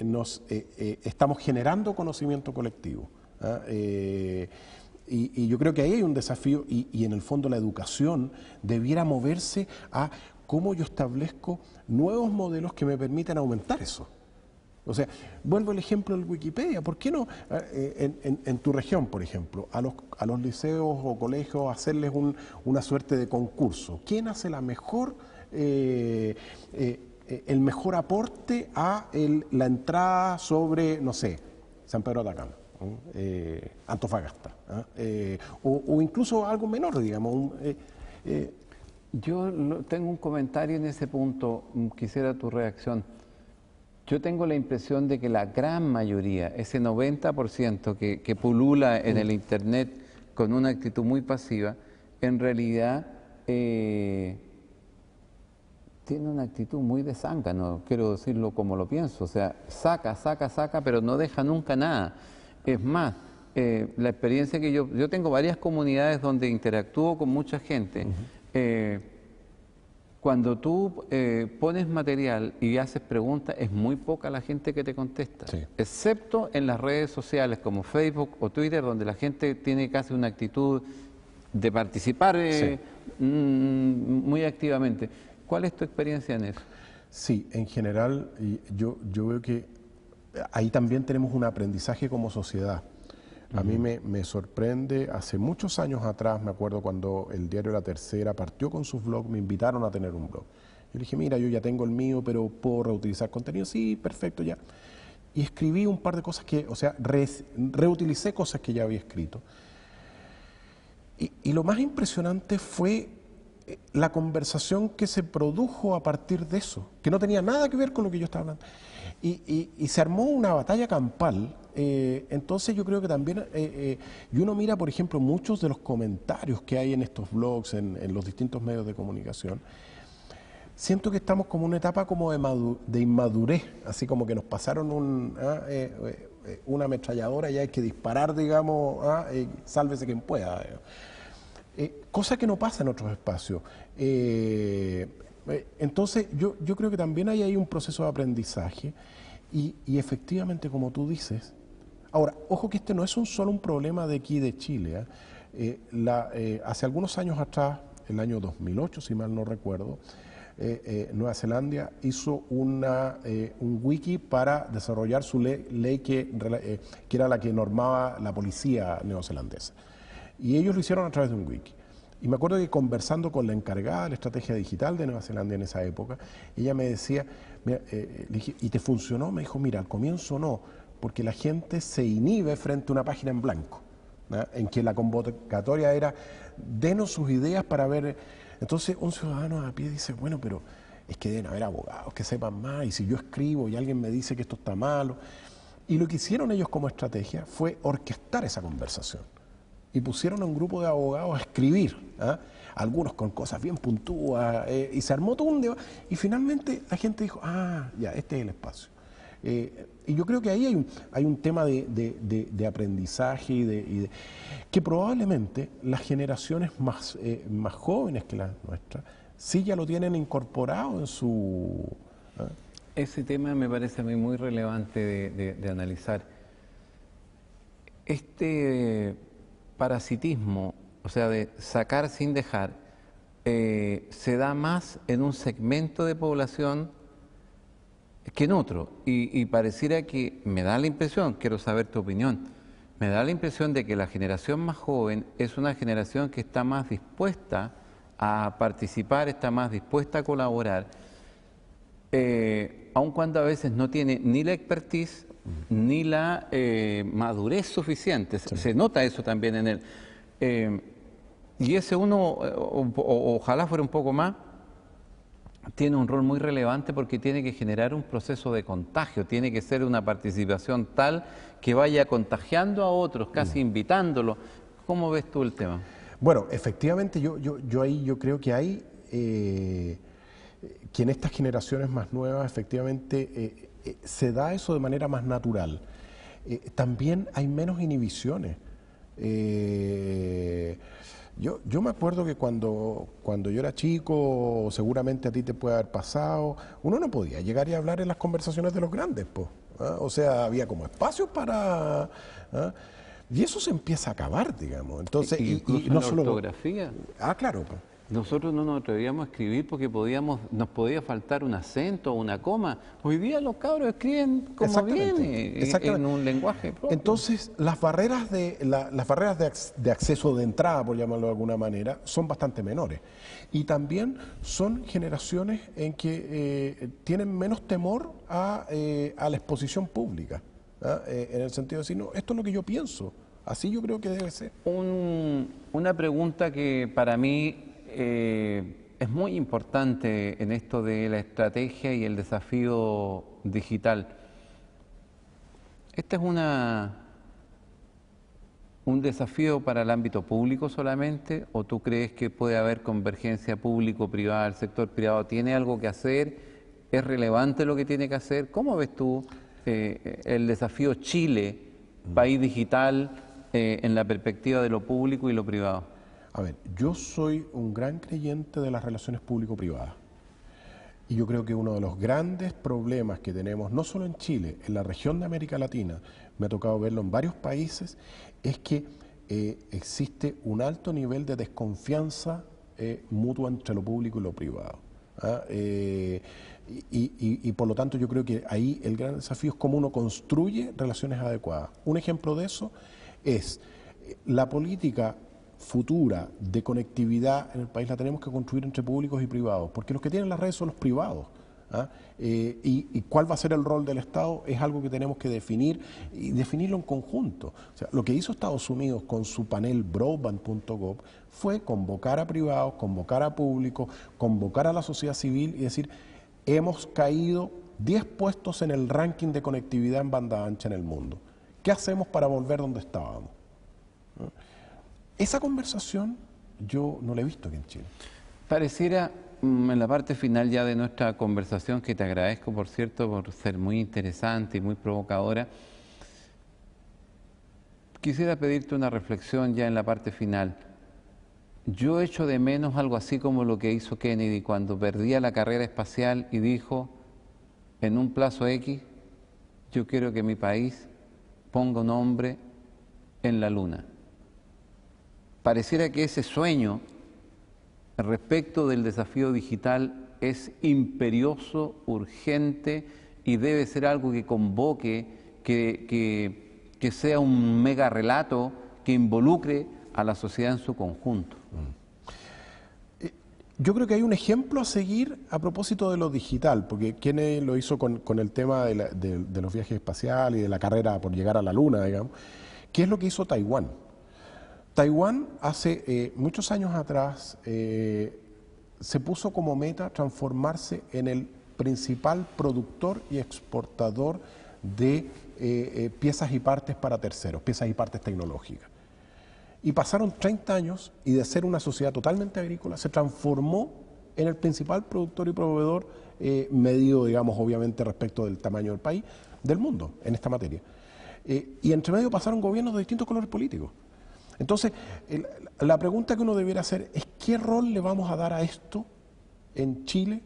estamos generando conocimiento colectivo. Y yo creo que ahí hay un desafío, y en el fondo la educación debiera moverse a cómo yo establezco nuevos modelos que me permitan aumentar eso. O sea, vuelvo al ejemplo del Wikipedia. ¿Por qué no en tu región, por ejemplo, a los liceos o colegios hacerles una suerte de concurso? ¿Quién hace el mejor aporte a la entrada sobre, no sé, San Pedro de Atacama, Antofagasta, o incluso algo menor, digamos? Yo tengo un comentario en ese punto, quisiera tu reacción. Yo tengo la impresión de que la gran mayoría, ese 90% que pulula en el Internet con una actitud muy pasiva, en realidad tiene una actitud muy de zángano, quiero decirlo como lo pienso. O sea, saca, pero no deja nunca nada. Es más, la experiencia que yo tengo varias comunidades donde interactúo con mucha gente. Cuando tú pones material y haces preguntas, es muy poca la gente que te contesta, excepto en las redes sociales como Facebook o Twitter, donde la gente tiene casi una actitud de participar muy activamente. ¿Cuál es tu experiencia en eso? Sí, en general yo veo que ahí también tenemos un aprendizaje como sociedad. A mí me sorprende, hace muchos años atrás, me acuerdo cuando el diario La Tercera partió con sus blogs, me invitaron a tener un blog. Yo le dije, mira, yo ya tengo el mío, pero puedo reutilizar contenido. Sí, perfecto, ya. Y escribí un par de cosas que, o sea, reutilicé cosas que ya había escrito. Y lo más impresionante fue la conversación que se produjo a partir de eso, que no tenía nada que ver con lo que yo estaba hablando. Y se armó una batalla campal. Entonces yo creo que también, y uno mira, por ejemplo, muchos de los comentarios que hay en estos blogs, en los distintos medios de comunicación, siento que estamos como en una etapa como de inmadurez, así como que nos pasaron una ametralladora y hay que disparar, digamos, sálvese quien pueda. Cosa que no pasa en otros espacios. Entonces yo creo que también hay ahí un proceso de aprendizaje y efectivamente, como tú dices, ahora, ojo que este no es solo un problema de aquí de Chile. Hace algunos años atrás, el año 2008, si mal no recuerdo, Nueva Zelanda hizo un wiki para desarrollar su ley que era la que normaba la policía neozelandesa. Y ellos lo hicieron a través de un wiki. Y me acuerdo que conversando con la encargada de la estrategia digital de Nueva Zelanda en esa época, ella me decía, mira, le dije, ¿y te funcionó? Me dijo, mira, al comienzo no, porque la gente se inhibe frente a una página en blanco, ¿no? En que la convocatoria era, denos sus ideas para ver. Entonces un ciudadano a pie dice, bueno, pero es que deben haber abogados que sepan más, y si yo escribo y alguien me dice que esto está malo. Y lo que hicieron ellos como estrategia fue orquestar esa conversación. Y pusieron a un grupo de abogados a escribir, algunos con cosas bien puntúas, y se armó todo un debate. Y finalmente la gente dijo, ya, este es el espacio. Y yo creo que ahí hay un tema de aprendizaje que probablemente las generaciones más jóvenes que las nuestras sí ya lo tienen incorporado en su... Ese tema me parece a mí muy relevante de analizar. Este parasitismo, o sea, de sacar sin dejar, se da más en un segmento de población que en otro, y pareciera que, me da la impresión, quiero saber tu opinión, me da la impresión de que la generación más joven es una generación que está más dispuesta a participar, está más dispuesta a colaborar, aun cuando a veces no tiene ni la expertise ni la madurez suficiente. Sí. Se nota eso también en él. Y ese uno, ojalá fuera un poco más, tiene un rol muy relevante porque tiene que generar un proceso de contagio, tiene que ser una participación tal que vaya contagiando a otros, casi invitándolos. ¿Cómo ves tú el tema? Bueno, efectivamente yo creo que hay, que en estas generaciones más nuevas efectivamente se da eso de manera más natural. También hay menos inhibiciones. Yo me acuerdo que cuando yo era chico, seguramente a ti te puede haber pasado, uno no podía llegar y hablar en las conversaciones de los grandes, pues. O sea, había como espacios para... Y eso se empieza a acabar, digamos. Entonces, y no solo... ortografía. Claro, pues. Nosotros no nos atrevíamos a escribir porque nos podía faltar un acento o una coma. Hoy día los cabros escriben como viene, en un lenguaje propio. Entonces, las barreras de acceso de entrada, por llamarlo de alguna manera, son bastante menores. Y también son generaciones en que tienen menos temor a la exposición pública, en el sentido de decir, no, esto es lo que yo pienso, así yo creo que debe ser. Una pregunta que para mí es muy importante en esto de la estrategia y el desafío digital. ¿Este es un desafío para el ámbito público solamente, o tú crees que puede haber convergencia público-privada? ¿El sector privado tiene algo que hacer? ¿Es relevante lo que tiene que hacer? ¿Cómo ves tú el desafío Chile, país digital, en la perspectiva de lo público y lo privado? A ver, yo soy un gran creyente de las relaciones público-privadas. Y yo creo que uno de los grandes problemas que tenemos, no solo en Chile, en la región de América Latina, me ha tocado verlo en varios países, es que existe un alto nivel de desconfianza mutua entre lo público y lo privado. Y por lo tanto yo creo que ahí el gran desafío es cómo uno construye relaciones adecuadas. Un ejemplo de eso es la política futura de conectividad en el país la tenemos que construir entre públicos y privados, porque los que tienen las redes son los privados. Y cuál va a ser el rol del Estado es algo que tenemos que definir y definirlo en conjunto. O sea, lo que hizo Estados Unidos con su panel broadband.gov fue convocar a privados, convocar a públicos, convocar a la sociedad civil y decir, hemos caído 10 puestos en el ranking de conectividad en banda ancha en el mundo. ¿Qué hacemos para volver donde estábamos? Esa conversación yo no la he visto aquí en Chile. Pareciera, en la parte final ya de nuestra conversación, que te agradezco, por cierto, por ser muy interesante y muy provocadora, quisiera pedirte una reflexión ya en la parte final. Yo echo de menos algo así como lo que hizo Kennedy cuando perdía la carrera espacial y dijo, en un plazo X, yo quiero que mi país ponga un hombre en la Luna. Pareciera que ese sueño respecto del desafío digital es imperioso, urgente y debe ser algo que convoque, que sea un mega relato que involucre a la sociedad en su conjunto. Yo creo que hay un ejemplo a seguir a propósito de lo digital, porque Kennedy lo hizo con el tema de los viajes espaciales y de la carrera por llegar a la Luna, digamos, que es lo que hizo Taiwán. Taiwán hace muchos años atrás se puso como meta transformarse en el principal productor y exportador de piezas y partes para terceros, piezas y partes tecnológicas. Y pasaron 30 años y de ser una sociedad totalmente agrícola se transformó en el principal productor y proveedor medido, digamos, obviamente respecto del tamaño del país, del mundo en esta materia. Y entre medio pasaron gobiernos de distintos colores políticos. Entonces, la pregunta que uno debiera hacer es ¿qué rol le vamos a dar a esto en Chile,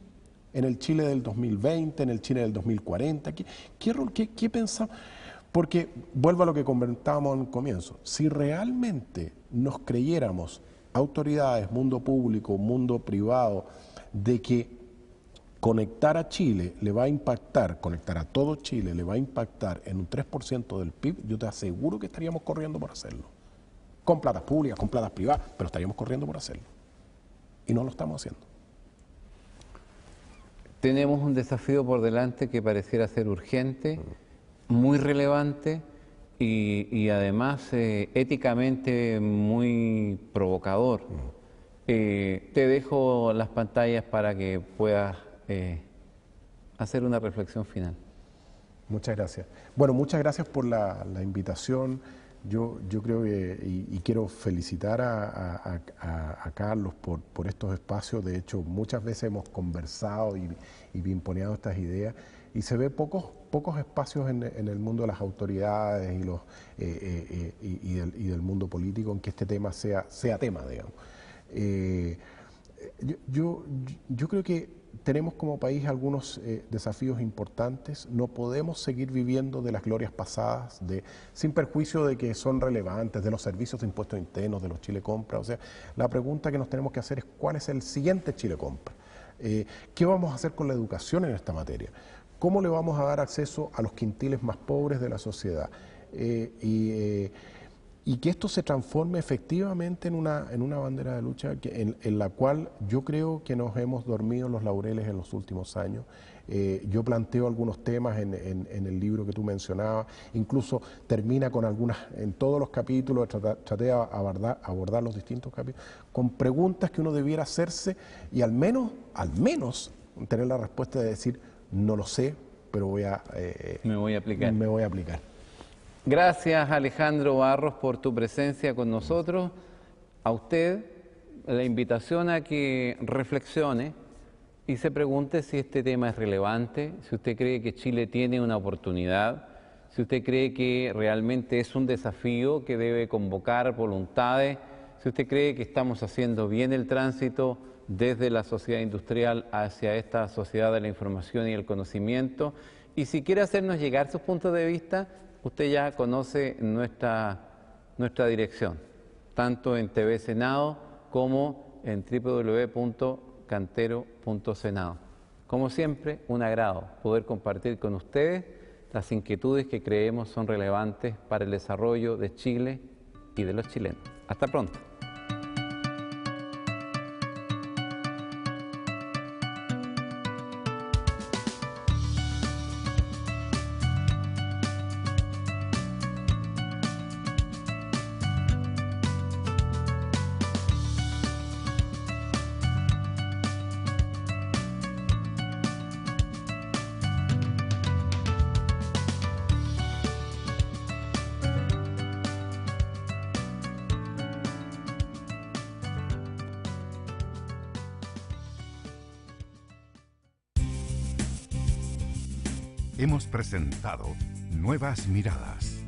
en el Chile del 2020, en el Chile del 2040? ¿Qué rol, qué pensamos? Porque, vuelvo a lo que comentábamos en el comienzo, si realmente nos creyéramos, autoridades, mundo público, mundo privado, de que conectar a Chile le va a impactar, conectar a todo Chile le va a impactar en un 3% del PIB, yo te aseguro que estaríamos corriendo por hacerlo. Con platas públicas, con platas privadas, pero estaríamos corriendo por hacerlo. Y no lo estamos haciendo. Tenemos un desafío por delante que pareciera ser urgente, muy relevante y además éticamente muy provocador. Te dejo las pantallas para que puedas hacer una reflexión final. Muchas gracias. Bueno, muchas gracias por la invitación. Yo creo que, y quiero felicitar a Carlos por estos espacios. De hecho, muchas veces hemos conversado y pimponeado estas ideas y se ve pocos espacios en el mundo de las autoridades y del mundo político en que este tema sea tema, digamos. Yo creo que tenemos como país algunos desafíos importantes. No podemos seguir viviendo de las glorias pasadas, sin perjuicio de que son relevantes, de los servicios de impuestos internos, de los Chile Compra. O sea, la pregunta que nos tenemos que hacer es ¿cuál es el siguiente Chile Compra? ¿Qué vamos a hacer con la educación en esta materia? ¿Cómo le vamos a dar acceso a los quintiles más pobres de la sociedad? Y que esto se transforme efectivamente en una bandera de lucha en la cual yo creo que nos hemos dormido los laureles en los últimos años. Yo planteo algunos temas en el libro que tú mencionabas, incluso termina con algunas, en todos los capítulos, traté de abordar los distintos capítulos, con preguntas que uno debiera hacerse y al menos tener la respuesta de decir, no lo sé, pero me voy a aplicar. Gracias, Alejandro Barros, por tu presencia con nosotros. A usted la invitación a que reflexione y se pregunte si este tema es relevante, si usted cree que Chile tiene una oportunidad, si usted cree que realmente es un desafío que debe convocar voluntades, si usted cree que estamos haciendo bien el tránsito desde la sociedad industrial hacia esta sociedad de la información y el conocimiento, y si quiere hacernos llegar sus puntos de vista, usted ya conoce nuestra dirección, tanto en TV Senado como en www.cantero.senado. Como siempre, un agrado poder compartir con ustedes las inquietudes que creemos son relevantes para el desarrollo de Chile y de los chilenos. Hasta pronto. Hemos presentado Nuevas Miradas.